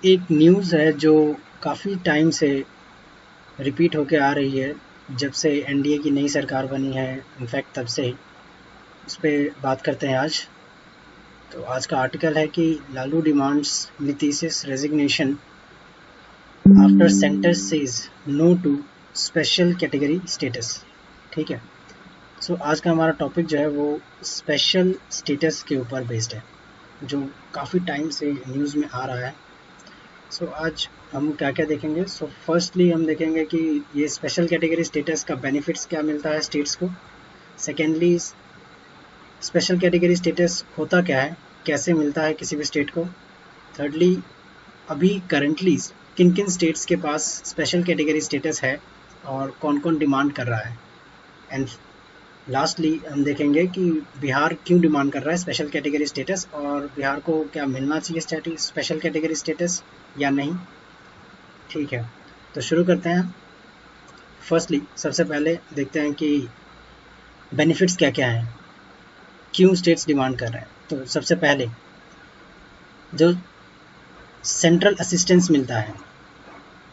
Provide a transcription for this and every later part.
एक न्यूज़ है जो काफ़ी टाइम से रिपीट होके आ रही है, जब से एनडीए की नई सरकार बनी है। इनफैक्ट तब से ही उस पे बात करते हैं आज। तो आज का आर्टिकल है कि Lalu demands Nitish's resignation after centre says no to special category status. ठीक है। सो आज का हमारा टॉपिक जो है वो स्पेशल स्टेटस के ऊपर बेस्ड है, जो काफ़ी टाइम से न्यूज़ में आ रहा है। सो आज हम क्या क्या देखेंगे। सो फर्स्टली हम देखेंगे कि ये स्पेशल कैटेगरी स्टेटस का बेनिफिट्स क्या मिलता है स्टेट्स को। सेकेंडली, स्पेशल कैटेगरी स्टेटस होता क्या है, कैसे मिलता है किसी भी स्टेट को। थर्डली, अभी करंटली किन किन स्टेट्स के पास स्पेशल कैटेगरी स्टेटस है और कौन कौन डिमांड कर रहा है। एंड लास्टली हम देखेंगे कि बिहार क्यों डिमांड कर रहा है स्पेशल कैटेगरी स्टेटस, और बिहार को क्या मिलना चाहिए स्पेशल कैटेगरी स्टेटस या नहीं। ठीक है, तो शुरू करते हैं। फर्स्टली सबसे पहले देखते हैं कि बेनिफिट्स क्या क्या हैं, क्यों स्टेट्स डिमांड कर रहे हैं। तो सबसे पहले जो सेंट्रल असिस्टेंस मिलता है,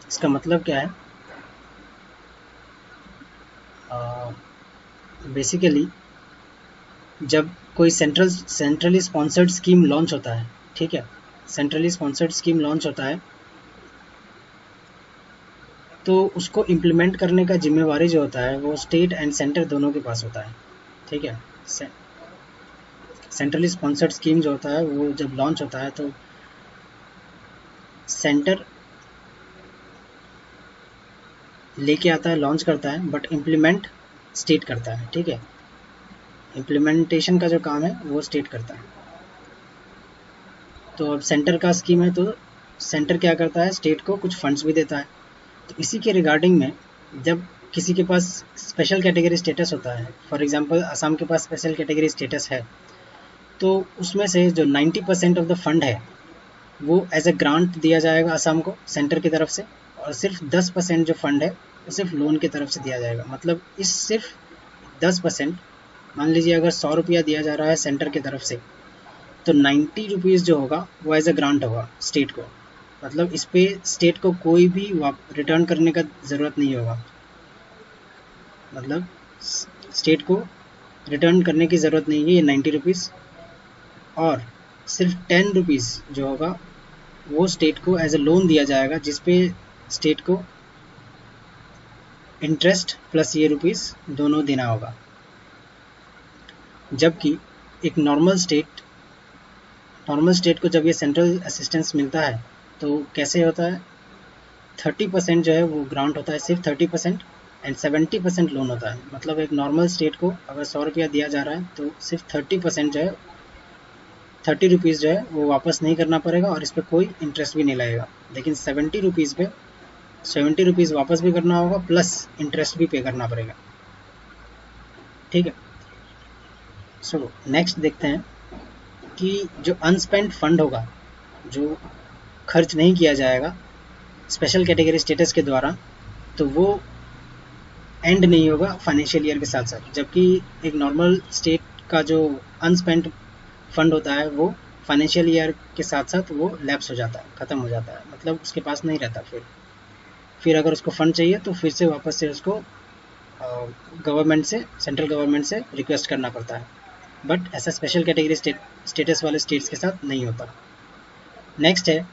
इसका मतलब क्या है। बेसिकली जब कोई सेंट्रली स्पॉन्सर्ड स्कीम लॉन्च होता है, ठीक है, सेंट्रली स्पॉन्सर्ड स्कीम लॉन्च होता है, तो उसको इम्प्लीमेंट करने का जिम्मेवारी जो होता है वो स्टेट एंड सेंटर दोनों के पास होता है। ठीक है, सेंट्रली स्पॉन्सर्ड स्कीम जो होता है वो जब लॉन्च होता है तो सेंटर लेके आता है, लॉन्च करता है, बट इम्प्लीमेंट स्टेट करता है। ठीक है, इम्प्लीमेंटेशन का जो काम है वो स्टेट करता है। तो अब सेंटर का स्कीम है तो सेंटर क्या करता है, स्टेट को कुछ फंड्स भी देता है। तो इसी के रिगार्डिंग में जब किसी के पास स्पेशल कैटेगरी स्टेटस होता है, फॉर एग्जांपल असम के पास स्पेशल कैटेगरी स्टेटस है, तो उसमें से जो 90% ऑफ द फंड है वो एज अ ग्रांट दिया जाएगा असम को सेंटर की तरफ से, और सिर्फ 10% जो फंड है वो सिर्फ लोन की तरफ से दिया जाएगा। मतलब इस सिर्फ 10%, मान लीजिए अगर 100 रुपया दिया जा रहा है सेंटर की तरफ से, तो 90 रुपीज़ जो होगा वो एज अ ग्रांट होगा स्टेट को। मतलब इस पे स्टेट को कोई भी रिटर्न करने का ज़रूरत नहीं होगा। मतलब स्टेट को रिटर्न करने की ज़रूरत नहीं है ये 90 रुपीज़, और सिर्फ 10 रुपीज़ जो होगा वो स्टेट को एज अ लोन दिया जाएगा, जिस पे स्टेट को इंटरेस्ट प्लस ये रुपीज़ दोनों देना होगा। जबकि एक नॉर्मल स्टेट को जब ये सेंट्रल असिस्टेंस मिलता है तो कैसे होता है, 30% जो है वो ग्रांट होता है, सिर्फ 30%, एंड 70% लोन होता है। मतलब एक नॉर्मल स्टेट को अगर 100 रुपया दिया जा रहा है तो सिर्फ 30% जो है, 30 रुपीज़ जो है वो वापस नहीं करना पड़ेगा और इस पर कोई इंटरेस्ट भी नहीं लगेगा। लेकिन 70 रुपीज़ वापस भी करना होगा, प्लस इंटरेस्ट भी पे करना पड़ेगा। ठीक है। सो नेक्स्ट देखते हैं कि जो अनस्पेंट फंड होगा, जो खर्च नहीं किया जाएगा स्पेशल कैटेगरी स्टेटस के द्वारा, तो वो एंड नहीं होगा फाइनेंशियल ईयर के साथ साथ। जबकि एक नॉर्मल स्टेट का जो अनस्पेंट फंड होता है वो फाइनेंशियल ईयर के साथ साथ वो लैप्स हो जाता है, ख़त्म हो जाता है, मतलब उसके पास नहीं रहता। फिर अगर उसको फ़ंड चाहिए तो फिर से वापस से उसको गवर्नमेंट से, सेंट्रल गवर्नमेंट से रिक्वेस्ट करना पड़ता है। बट ऐसा स्पेशल कैटेगरी स्टेटस वाले स्टेट्स के साथ नहीं होता। नेक्स्ट है,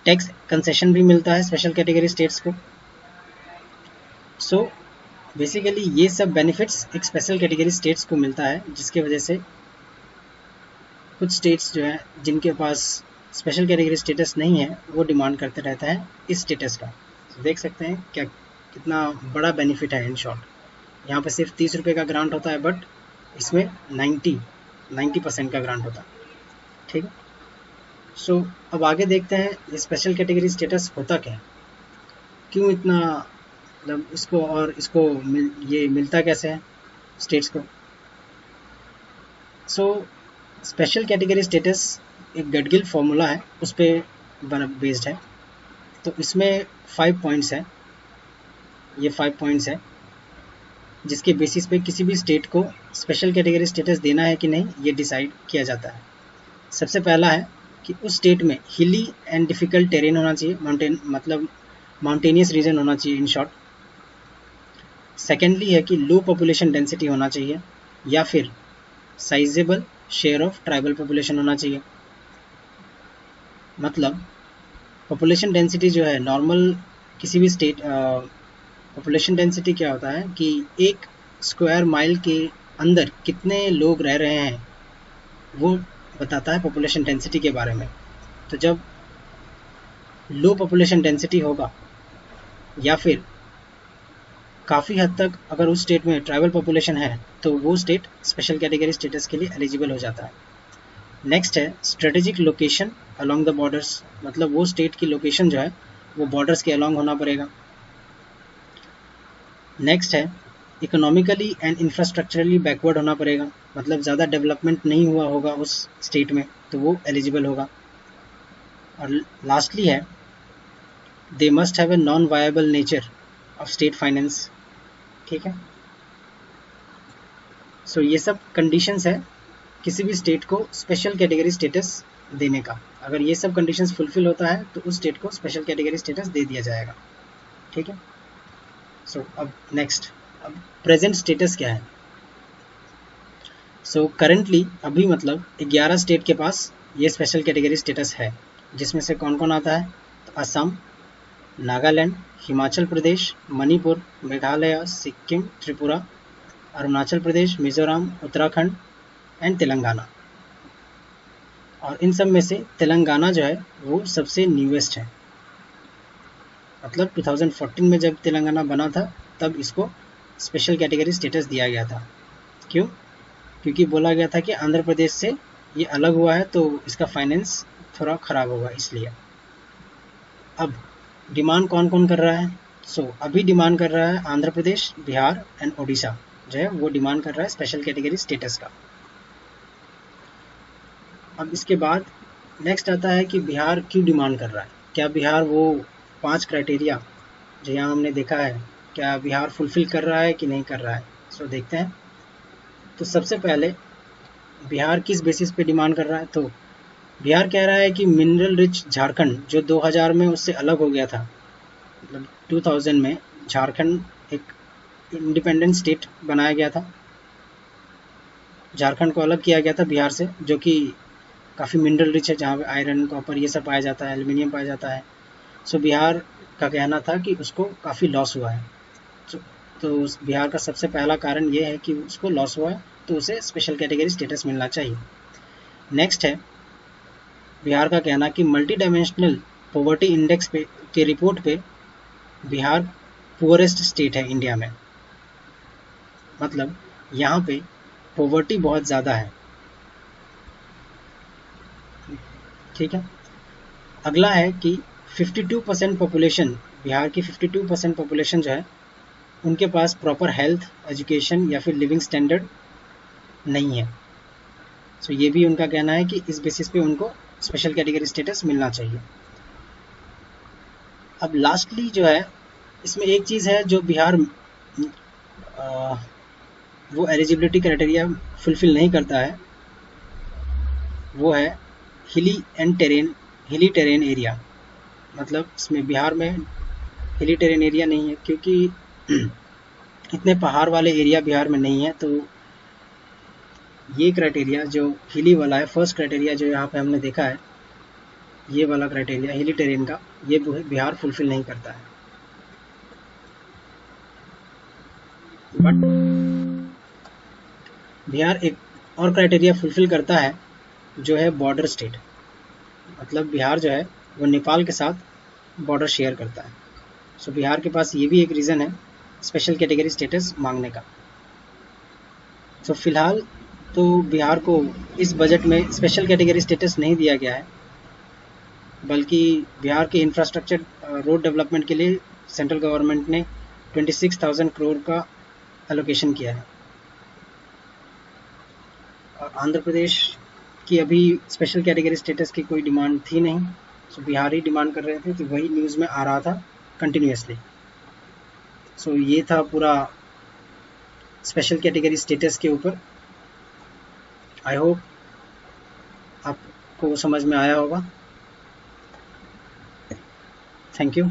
टैक्स कंसेशन भी मिलता है स्पेशल कैटेगरी स्टेट्स को। सो बेसिकली ये सब बेनिफिट्स एक स्पेशल कैटेगरी स्टेट्स को मिलता है, जिसकी वजह से कुछ स्टेट्स जो हैं जिनके पास स्पेशल कैटेगरी स्टेटस नहीं है वो डिमांड करते रहते हैं इस स्टेटस का। तो देख सकते हैं क्या कितना बड़ा बेनिफिट है। इन शॉर्ट यहाँ पे सिर्फ 30 रुपये का ग्रांट होता है, बट इसमें 90% का ग्रांट होता है। ठीक है। सो अब आगे देखते हैं ये स्पेशल कैटेगरी स्टेटस होता क्या है, क्यों इतना, मतलब इसको ये मिलता कैसे है स्टेट्स को। सो स्पेशल कैटेगरी स्टेटस एक गडगिल फॉर्मूला है, उस पर बेस्ड है। तो इसमें 5 पॉइंट्स हैं, ये 5 पॉइंट्स हैं जिसके बेसिस पे किसी भी स्टेट को स्पेशल कैटेगरी स्टेटस देना है कि नहीं ये डिसाइड किया जाता है। सबसे पहला है कि उस स्टेट में हिली एंड डिफिकल्ट टेरेन होना चाहिए, मतलब माउंटेनियस रीजन होना चाहिए इन शॉर्ट। सेकेंडली है कि लो पॉपुलेशन डेंसिटी होना चाहिए, या फिर sizeable share of tribal population होना चाहिए। मतलब पॉपुलेशन डेंसिटी जो है नॉर्मल किसी भी स्टेट, पॉपुलेशन डेंसिटी क्या होता है कि एक स्क्वायर माइल के अंदर कितने लोग रह रहे हैं वो बताता है पॉपुलेशन डेंसिटी के बारे में। तो जब लो पॉपुलेशन डेंसिटी होगा या फिर काफ़ी हद तक अगर उस स्टेट में ट्राइबल पॉपुलेशन है तो वो स्टेट स्पेशल कैटेगरी स्टेटस के लिए एलिजिबल हो जाता है। नेक्स्ट है strategic location along the borders, मतलब वो स्टेट की लोकेशन जो है वो बॉर्डर्स के अलोंग होना पड़ेगा। नेक्स्ट है इकोनॉमिकली एंड इंफ्रास्ट्रक्चरली बैकवर्ड होना पड़ेगा, मतलब ज़्यादा डेवलपमेंट नहीं हुआ होगा उस स्टेट में तो वो एलिजिबल होगा। और लास्टली है they must have a non viable nature of state finance. ठीक है, सो ये सब कंडीशंस है किसी भी स्टेट को स्पेशल कैटेगरी स्टेटस देने का। अगर ये सब कंडीशंस फुलफिल होता है तो उस स्टेट को स्पेशल कैटेगरी स्टेटस दे दिया जाएगा। ठीक है, सो अब नेक्स्ट, अब प्रेजेंट स्टेटस क्या है। सो करेंटली अभी मतलब 11 स्टेट के पास ये स्पेशल कैटेगरी स्टेटस है, जिसमें से कौन कौन आता है तो असम, नागालैंड, हिमाचल प्रदेश, मणिपुर, मेघालय, सिक्किम, त्रिपुरा, अरुणाचल प्रदेश, मिजोरम, उत्तराखंड एंड तेलंगाना। और इन सब में से तेलंगाना जो है वो सबसे न्यूएस्ट है, मतलब 2014 में जब तेलंगाना बना था तब इसको स्पेशल कैटेगरी स्टेटस दिया गया था। क्यों? क्योंकि बोला गया था कि आंध्र प्रदेश से ये अलग हुआ है तो इसका फाइनेंस थोड़ा ख़राब होगा इसलिए। अब डिमांड कौन कौन कर रहा है? अभी डिमांड कर रहा है आंध्र प्रदेश, बिहार एंड उड़ीसा जो है वो डिमांड कर रहा है स्पेशल कैटेगरी स्टेटस का। अब इसके बाद नेक्स्ट आता है कि बिहार क्यों डिमांड कर रहा है। क्या बिहार वो 5 क्राइटेरिया जो यहाँ हमने देखा है, क्या बिहार फुलफिल कर रहा है कि नहीं कर रहा है? देखते हैं। तो सबसे पहले बिहार किस बेसिस पे डिमांड कर रहा है, तो बिहार कह रहा है कि मिनरल रिच झारखंड जो 2000 में उससे अलग हो गया था, मतलब 2000 में झारखंड एक इंडिपेंडेंट स्टेट बनाया गया था, झारखंड को अलग किया गया था बिहार से, जो कि काफ़ी मिनरल रिच है, जहाँ पे आयरन, कॉपर ये सब पाया जाता है, एल्युमिनियम पाया जाता है। बिहार का कहना था कि उसको काफ़ी लॉस हुआ है। तो बिहार का सबसे पहला कारण ये है कि उसको लॉस हुआ है तो उसे स्पेशल कैटेगरी स्टेटस मिलना चाहिए। नेक्स्ट है बिहार का कहना कि मल्टी डायमेंशनल पॉवर्टी इंडेक्स पे के रिपोर्ट पे बिहार पुअरेस्ट स्टेट है इंडिया में, मतलब यहाँ पे पॉवर्टी बहुत ज़्यादा है। ठीक है, अगला है कि 52% पॉपुलेशन, बिहार की 52% पॉपुलेशन जो है उनके पास प्रॉपर हेल्थ, एजुकेशन या फिर लिविंग स्टैंडर्ड नहीं है। ये भी उनका कहना है कि इस बेसिस पे उनको स्पेशल कैटेगरी स्टेटस मिलना चाहिए। अब लास्टली जो है इसमें एक चीज़ है जो बिहार वो एलिजिबिलिटी क्राइटेरिया फुलफिल नहीं करता है, वो है हिली टेरेन एरिया। मतलब इसमें बिहार में हिली टेरेन एरिया नहीं है, क्योंकि इतने पहाड़ वाले एरिया बिहार में नहीं है। तो ये क्राइटेरिया जो हिली वाला है, फर्स्ट क्राइटेरिया जो यहाँ पे हमने देखा है, ये वाला क्राइटेरिया हिली टेरेन का, ये बिहार फुलफिल नहीं करता है। बट बिहार एक और क्राइटेरिया फुलफिल करता है जो है बॉर्डर स्टेट, मतलब बिहार जो है वो नेपाल के साथ बॉर्डर शेयर करता है। बिहार के पास ये भी एक रीज़न है स्पेशल कैटेगरी स्टेटस मांगने का। फिलहाल तो बिहार को इस बजट में स्पेशल कैटेगरी स्टेटस नहीं दिया गया है, बल्कि बिहार के इंफ्रास्ट्रक्चर रोड डेवलपमेंट के लिए सेंट्रल गवर्नमेंट ने 26,000 करोड़ का एलोकेशन किया है। और आंध्र प्रदेश की अभी स्पेशल कैटेगरी स्टेटस की कोई डिमांड थी नहीं, बिहार ही डिमांड कर रहे थे, तो वही न्यूज़ में आ रहा था कंटिन्यूसली। ये था पूरा स्पेशल कैटेगरी स्टेटस के ऊपर। आई होप आपको समझ में आया होगा। Thank you.